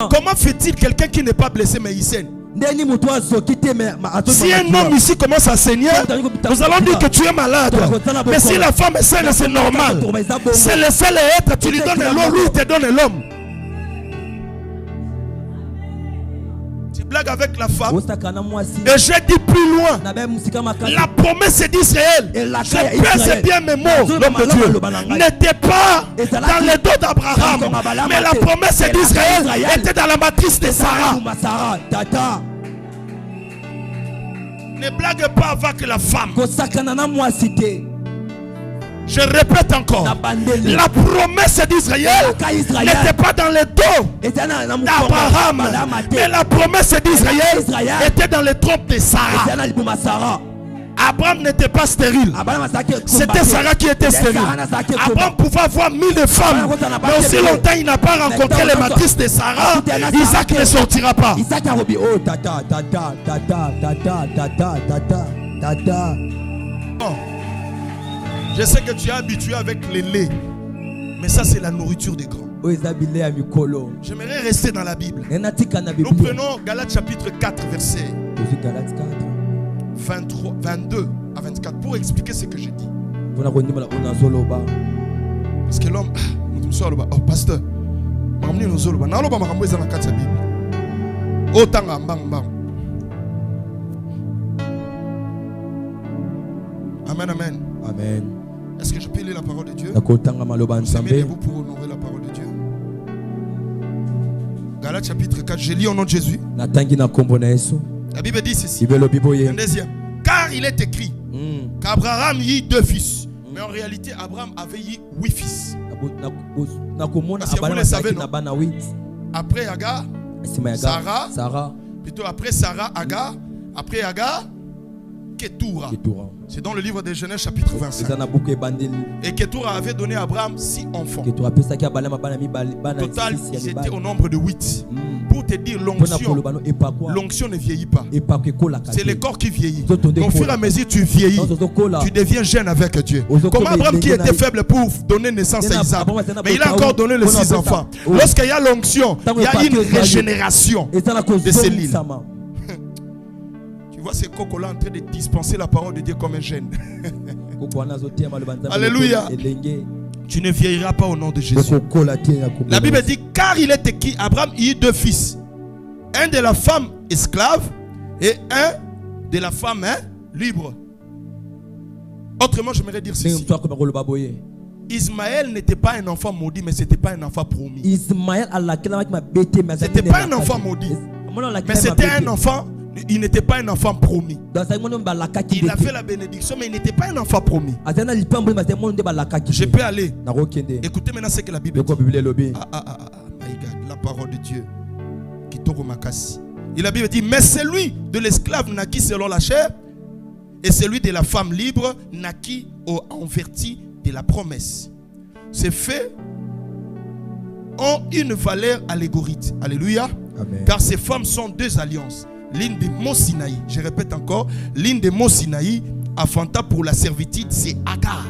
Comment fait-il quelqu'un qui n'est pas blessé mais il saigne? Si un homme ici commence à saigner, nous allons dire que tu es malade. Mais si la femme est saine, c'est normal. C'est le seul être, tu lui donnes l'eau, lui il te donne l'homme. Tu blagues avec la femme. Et j'ai dit plus loin, la promesse d'Israël, je pèse bien mes mots, l'homme de Dieu, n'était pas dans le dos d'Abraham, mais la promesse d'Israël était dans la matrice de Sarah. Ne blague pas avec la femme. Je répète encore, la promesse d'Israël n'était pas dans le dos d'Abraham, mais la promesse d'Israël était dans les trompes de Sarah. Abraham n'était pas stérile, c'était Sarah qui était stérile. Abraham pouvait avoir 1000 femmes, mais aussi longtemps il n'a pas rencontré les matrices de Sarah, Isaac ne sortira pas. Je sais que tu es habitué avec les laits, mais ça c'est la nourriture des grands. J'aimerais rester dans la Bible. Nous prenons Galates chapitre 4 verset 23, 22 à 24 pour expliquer ce que j'ai dit. Parce que l'homme, oh pasteur, amen, amen. Amen. Est-ce que je peux lire la parole de Dieu? Aimez-vous pour honorer la parole de Dieu. Galates chapitre 4, je lis au nom de Jésus. La Bible dit ceci. Un deuxième. Car il est écrit qu'Abraham y eut 2 fils. Mais en réalité, Abraham avait eu 8 fils. Parce que vous le savez, non? Après Agar, Sarah. Plutôt après Sarah, Agar. Après Agar, Ketura. C'est dans le livre de Genèse chapitre 25. Et Ketura avait donné à Abraham 6 enfants. Total, ils étaient au nombre de 8. Pour te dire, l'onction ne vieillit pas. C'est le corps qui vieillit. Donc au fur et à mesure tu vieillis, tu deviens jeune avec Dieu. Comme Abraham qui était faible pour donner naissance à Isaac, mais il a encore donné les 6 enfants. Lorsqu'il y a l'onction, il y a une régénération de ces lignes. Tu vois ces cocos-là en train de dispenser la parole de Dieu comme un jeune. Alléluia. Tu ne vieilliras pas au nom de Jésus. La Bible dit, car il est écrit, Abraham eut 2 fils. Un de la femme esclave et un de la femme libre. Autrement, je voudrais dire ceci. Ismaël n'était pas un enfant maudit, mais ce n'était pas un enfant promis. Ce n'était pas un enfant maudit, mais c'était un enfant. Il n'était pas un enfant promis. Il a fait la bénédiction, mais il n'était pas un enfant promis. Je peux aller. Écoutez maintenant ce que la Bible dit. My God, la parole de Dieu. Et la Bible dit, mais celui de l'esclave naquit selon la chair, et celui de la femme libre naquit en vertu de la promesse. Ces faits ont une valeur allégorique. Alléluia. Amen. Car ces femmes sont 2 alliances. L'une des mots Sinaï, je répète encore, l'une des mots Sinaï affronta pour la servitude, c'est Agar.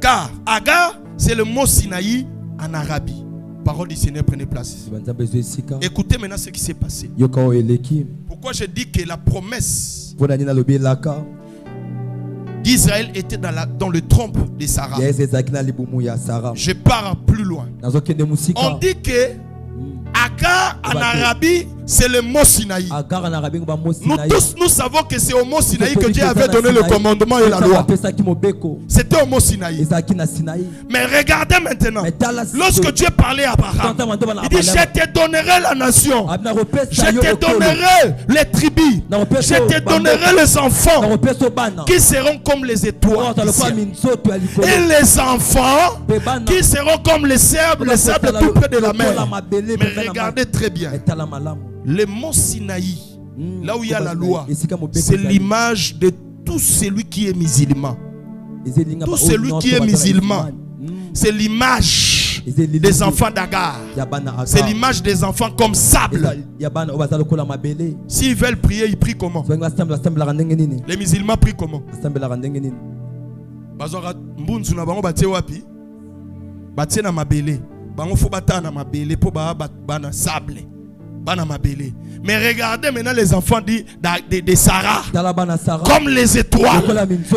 Car Agar, c'est le mot Sinaï en Arabie. Parole du Seigneur, prenez place. Écoutez maintenant ce qui s'est passé. Pourquoi je dis que la promesse d'Israël était dans le trompe de Sarah. Je pars plus loin. On dit que Agar en Arabie, c'est le mot Sinaï. Nous tous, nous savons que c'est au mot Sinaï que Dieu avait donné le commandement et la loi. C'était au mot Sinaï. Mais regardez maintenant, lorsque Dieu parlait à Abraham, il dit, je te donnerai la nation, je te donnerai les tribus, je te donnerai les enfants qui seront comme les étoiles et les enfants qui seront comme les sables tout près de la mer. Mais regardez très bien, le mont Sinaï, là où il y a la loi, c'est l'image de tout celui qui est musulman. Tout celui qui est musulman, c'est l'image des enfants d'Agar. C'est l'image des enfants comme sable. S'ils veulent prier, ils prient comment? Les musulmans prient comment? bango faut batana mabele po ba bana sable. Mais regardez maintenant les enfants de Sarah, comme les étoiles.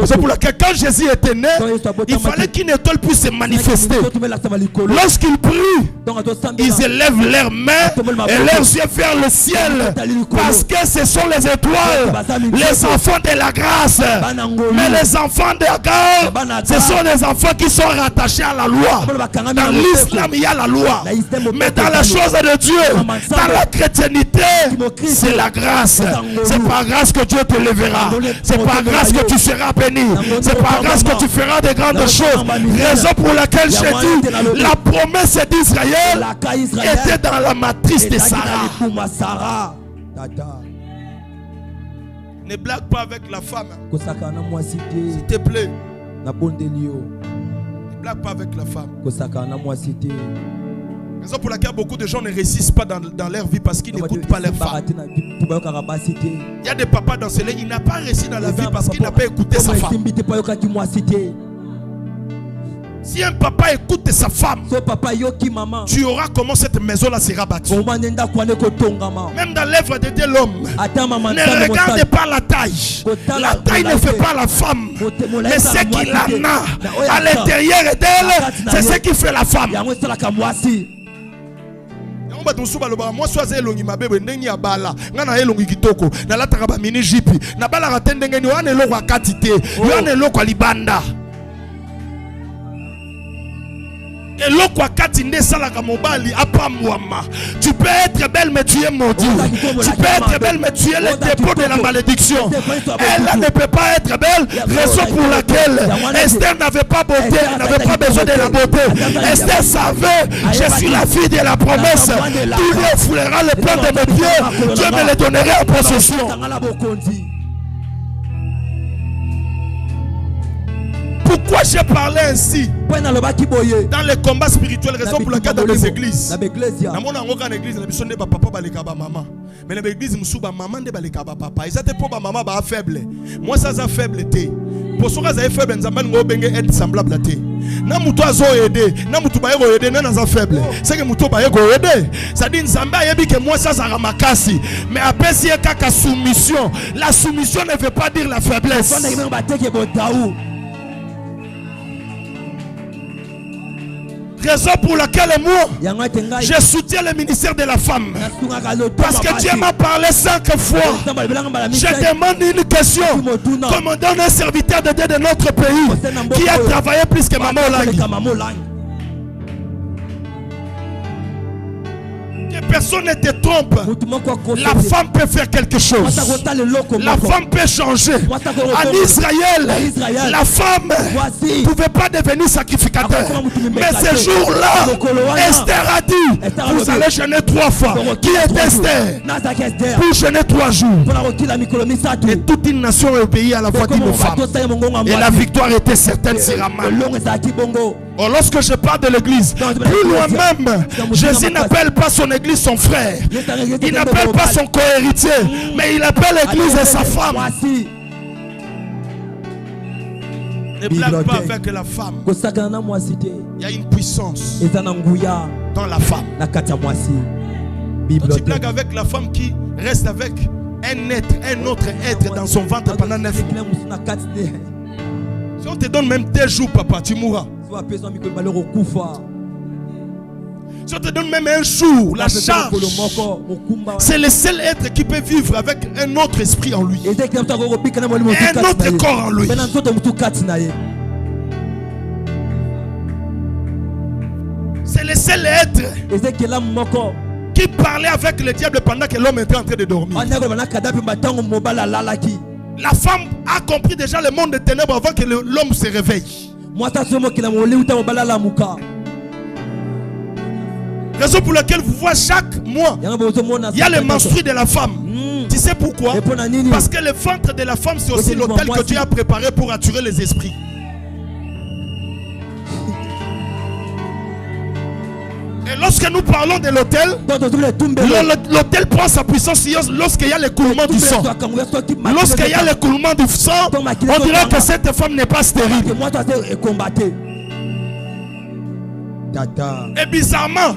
C'est pour laquelle quand Jésus était né, il fallait qu'une étoile puisse se manifester. Lorsqu'ils prient, ils élèvent leurs mains et leurs yeux vers le ciel, parce que ce sont les étoiles, les enfants de la grâce. Mais les enfants de la grâce, ce sont les enfants qui sont rattachés à la loi. Dans l'islam, il y a la loi, mais dans la chose de Dieu, dans la chrétiennité, c'est la grâce. C'est par grâce que Dieu te lèvera. C'est par grâce que tu seras béni. C'est par grâce que tu feras de grandes choses. Raison pour laquelle j'ai dit, la promesse d'Israël était dans la matrice de Sarah. Ne blague pas avec la femme. S'il te plaît. Ne blague pas avec la femme. Raison pour laquelle beaucoup de gens ne réussissent pas dans leur vie parce qu'ils n'écoutent pas leur femme. Il y a des papas dans ce lieu, il n'a pas réussi dans la vie parce qu'il n'a pas écouté sa femme. Si un papa écoute sa femme, tu auras comment cette maison-là sera bâtie. Même dans l'œuvre de Dieu, l'homme ne regarde pas la taille. La taille ne fait pas la femme. Mais ce qu'il en a à l'intérieur d'elle, c'est ce qui fait la femme. Moi sois elongi mabebe ndenge ya bala ngana elongi kitoko na lataka ba mini jipi na bala ka tendenge ni wana eloko akati te wana eloko libanda eloko akati nde salaka mobali apamwama. Tu peux être belle mais tu es maudit. Tu peux être belle mais tu es le dépôt de la malédiction. Elle ne peut pas être belle, raison pour laquelle Esther n'avait pas beauté, n'avait pas besoin de la beauté. Esther savait, je suis la fille de la promesse. Tu lui fouleras le plan de mes pieds, Dieu me le donnerait en possession. Pourquoi j'ai parlé ainsi dans les combats spirituels? Raison pour laquelle dans les églises, mais dans l'église, maman ne baleka papa. Ils étaient pour maman faible. Moi ça c'est faible. Pour ceux qui sont faibles, nous avons être semblable. Na muto azo aider, na muto ba yego aider, na naza faible. C'est que muto ba yego aider. Ça dit nzamba yebi que moi ça sera makasi. Mais après si kaka soumission, la soumission ne veut pas dire la faiblesse. Raison pour laquelle moi je soutiens le ministère de la femme. Parce que Dieu m'a parlé 5 fois. Je demande une question. Comment donne un serviteur de Dieu de notre pays qui a travaillé plus que Maman Olangi? Personne ne te trompe. La femme peut faire quelque chose. La femme peut changer. En Israël, la femme ne pouvait pas devenir sacrificateur. Mais ce jour-là, Esther a dit, vous allez jeûner 3 fois. Qui est Esther? Pour jeûner 3 jours. Et toute une nation obéit à la voix d'une femme. Et la victoire était certaine sur Amman. Oh, lorsque je parle de l'église, plus loin même, Jésus n'appelle pas son église son frère. Il n'appelle pas son co-héritier, mais il appelle l'église et sa femme. Ne blague pas avec la femme. Il y a une puissance dans la femme. Quand tu blagues avec la femme qui reste avec un autre être dans son ventre pendant 9 mois. Si on te donne même 2 jours, papa, tu mourras. Si on te donne même un jour, la charge, c'est le seul être qui peut vivre avec un autre esprit en lui. Et un autre corps en lui. C'est le seul être qui parlait avec le diable pendant que l'homme était en train de dormir. La femme a compris déjà le monde des ténèbres avant que l'homme se réveille. Raison pour laquelle vous voyez chaque mois, il y a le menstru de la femme. Tu sais pourquoi? Parce que le ventre de la femme, c'est aussi l'autel que Dieu a préparé pour attirer les esprits. Et lorsque nous parlons de l'autel, l'autel prend sa puissance lorsqu'il y a l'écoulement du sang. Lorsqu'il y a l'écoulement du sang, on dirait que cette femme n'est pas stérile. Et bizarrement,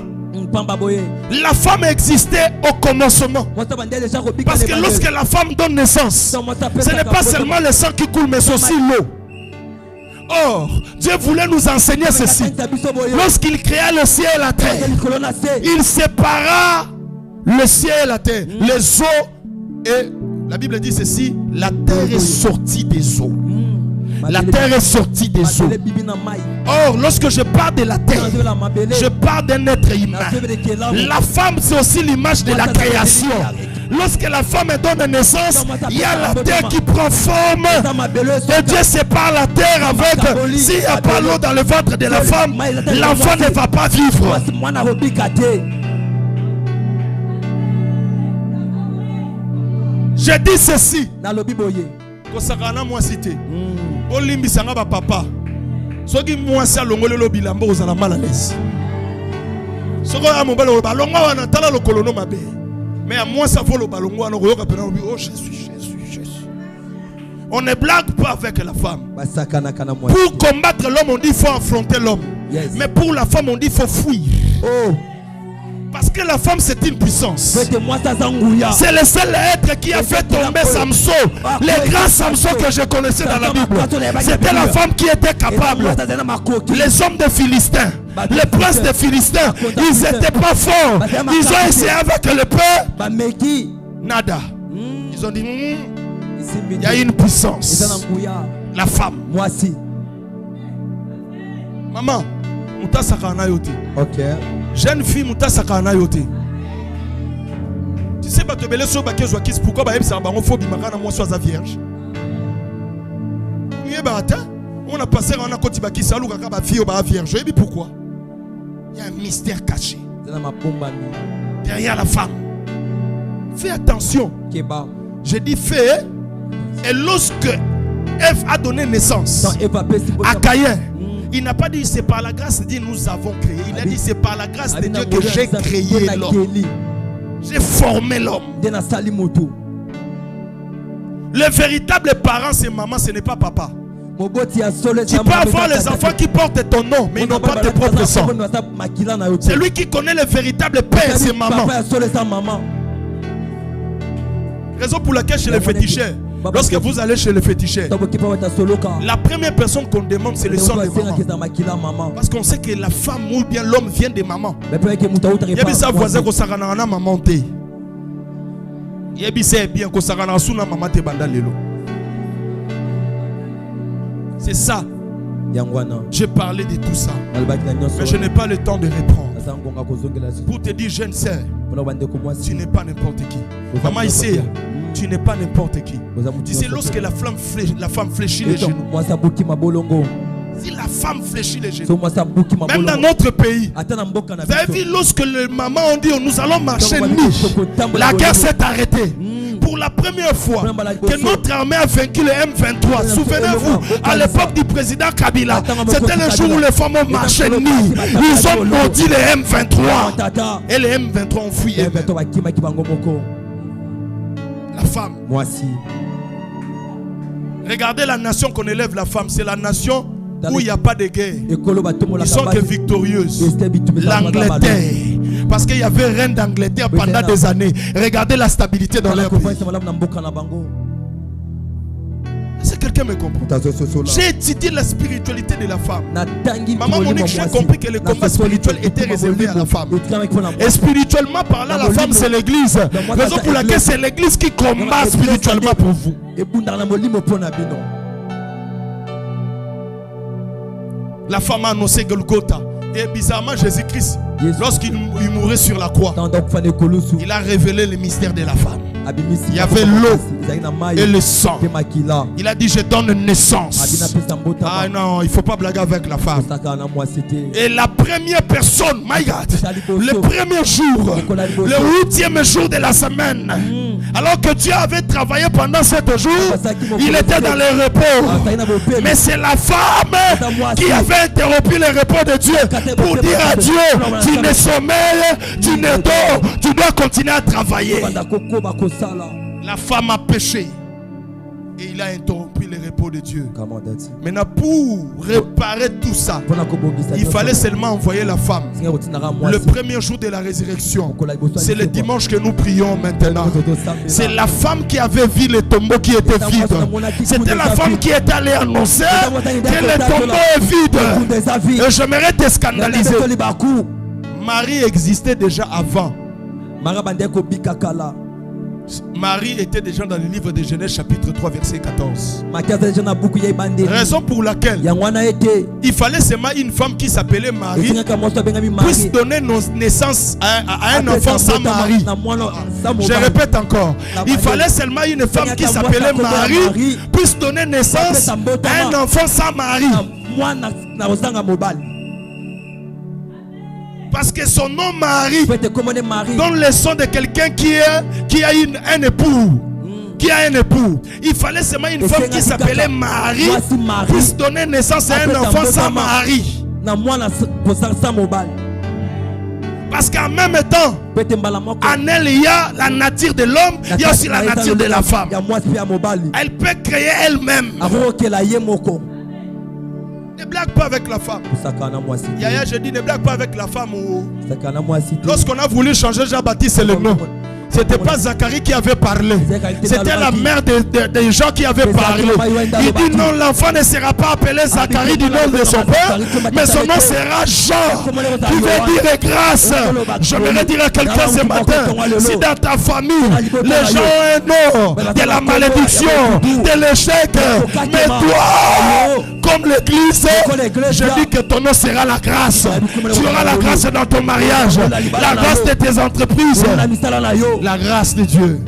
la femme existait au commencement. Parce que lorsque la femme donne naissance, ce n'est pas seulement le sang qui coule, mais c'est aussi l'eau. Or, Dieu voulait nous enseigner ceci. Lorsqu'il créa le ciel et la terre, il sépara le ciel et la terre, les eaux, et la Bible dit ceci: la terre est sortie des eaux. La terre est sortie des eaux. Or, lorsque je parle de la terre, je parle d'un être humain. La femme, c'est aussi l'image de la création. Lorsque la femme donne naissance, il y a la terre qui prend forme. Et Dieu sépare la terre avec. S'il n'y a pas l'eau dans le ventre de la femme, l'enfant ne va pas vivre. Je dis ceci. Kosakana moi cité. Olimbi sanga ba papa. Soki moi sa longole lo bilamba ozala mal à l'aise. Soko a mobala lo balonga wana tala lo kolono mabe. Mais à moi ça faut le balongo wana ko yoka pena oh Jésus. On ne blague pas avec la femme. Pour combattre l'homme, on dit il faut affronter l'homme. Yes. Mais pour la femme, on dit il faut fuir. Oh. Parce que la femme c'est une puissance. C'est le seul être qui a fait tomber Samson. Le grand Samson que je connaissais dans la Bible. C'était la femme qui était capable. Les hommes des Philistins, les princes des Philistins, ils n'étaient pas forts. Ils ont essayé avec le peuple. Nada. Ils ont dit il y a une puissance. La femme. Moi aussi. Maman, muta sakana yote. OK. Jeune fille muta sakana yote. Tu sais pas te belé so ba kezwa kis pourquoi ba yebisa bango fo bimaka na moi sois vierge. Yé ba ta, on a passé on a koti ba kisa luka ka ba fille ba vierge. Et puis pourquoi? Il y a un mystère caché. Derrière la femme. Fais attention. Je dis fais. Et lorsque Ève a donné naissance à Caïn, il n'a pas dit c'est par la grâce de Dieu nous avons créé. Il a dit c'est par la grâce de Dieu que j'ai créé l'homme. J'ai formé l'homme. Le véritable parent c'est maman, ce n'est pas papa. Tu peux avoir les enfants qui portent ton nom, mais ils n'ont pas tes propres sang. C'est lui qui connaît le véritable père, c'est maman. Raison pour laquelle chez les féticheurs, lorsque vous allez chez le féticheur, la première personne qu'on demande c'est le sang de maman. Parce qu'on sait que la femme ou bien l'homme vient de maman. Il y a sa voisin qui s'arrête à maman. Il y a bien qu'on s'arrête à maman te banda lelo. C'est ça. J'ai parlé de tout ça. Mais je n'ai pas le temps de reprendre. Pour te dire, jeune sœur, tu n'es pas n'importe qui. Maman ici, tu n'es pas n'importe qui. Tu sais, lorsque la femme fléchit les genoux. Si la femme fléchit les genoux, même dans notre pays, vous avez vu lorsque les mamans ont dit nous allons marcher nus, la guerre s'est arrêtée. Pour la première fois que notre armée a vaincu le M23. Souvenez-vous, à l'époque du président Kabila, c'était le jour où les femmes ont marché nus. Ils ont maudit les M23. Et les M23 ont fui. La femme. Moi aussi. Regardez la nation qu'on élève la femme. C'est la nation où il n'y a pas de guerre. Ils sont que victorieuses. L'Angleterre. Parce qu'il y avait reine d'Angleterre pendant des années. Regardez la stabilité dans leur pays. Est-ce que quelqu'un me comprend? J'ai étudié la spiritualité de la femme. Maman Monique, j'ai compris que le combat spirituel était réservé à la femme. Et spirituellement parlant, la femme c'est l'église. Raison pour laquelle c'est l'église qui combat spirituellement pour vous. La femme a annoncé Golgotha. Et bizarrement, Jésus-Christ, lorsqu'il mourait sur la croix, il a révélé le mystère de la femme. Il y avait l'eau et le sang. Il a dit je donne naissance. Ah non, il ne faut pas blaguer avec la femme. Et la première personne, my God, le premier jour, le 8e jour de la semaine, alors que Dieu avait travaillé pendant 7 jours, il était dans le repos. Mais c'est la femme qui avait interrompu le repos de Dieu pour dire à Dieu, tu ne sommeilles, tu ne dors, tu dois continuer à travailler. La femme a péché et il a interrompu le repos de Dieu. Maintenant, pour réparer tout ça, il fallait seulement envoyer la femme. Le premier jour de la résurrection, c'est le dimanche que nous prions maintenant. C'est la femme qui avait vu le tombeau qui était vide. C'était la femme qui est allée annoncer que le tombeau est vide. Et j'aimerais te scandaliser. Marie existait déjà avant. Marie était déjà dans le livre de Genèse chapitre 3 verset 14. Raison pour laquelle il fallait seulement une femme qui s'appelait Marie puisse donner naissance à un enfant sans mari. Je répète encore. Il fallait seulement une femme qui s'appelait Marie puisse donner naissance à un enfant sans mari. Parce que son nom Marie donne le son de quelqu'un qui a un époux. Qui a un époux. Il fallait seulement une femme qui s'appelait Marie puisse donner naissance à un enfant sans mari. Parce qu'en même temps, en elle, il y a la nature de l'homme, il y a aussi la nature de la femme. Elle peut créer elle-même. Ne blague pas avec la femme. Yaya, je dis ne blague pas avec la femme. Lorsqu'on a voulu changer Jean-Baptiste le nom, c'était pas Zacharie qui avait parlé. C'était la mère des gens qui avait parlé. Il dit non, l'enfant ne sera pas appelé Zacharie du nom de son père, mais son nom sera Jean, qui veut dire grâce. J'aimerais dire à quelqu'un ce matin, si dans ta famille, les gens ont un nom de la malédiction, de l'échec, mais toi, comme l'église, je dis que ton nom sera la grâce. Tu auras la grâce dans ton mariage, la grâce de tes entreprises, la grâce de Dieu.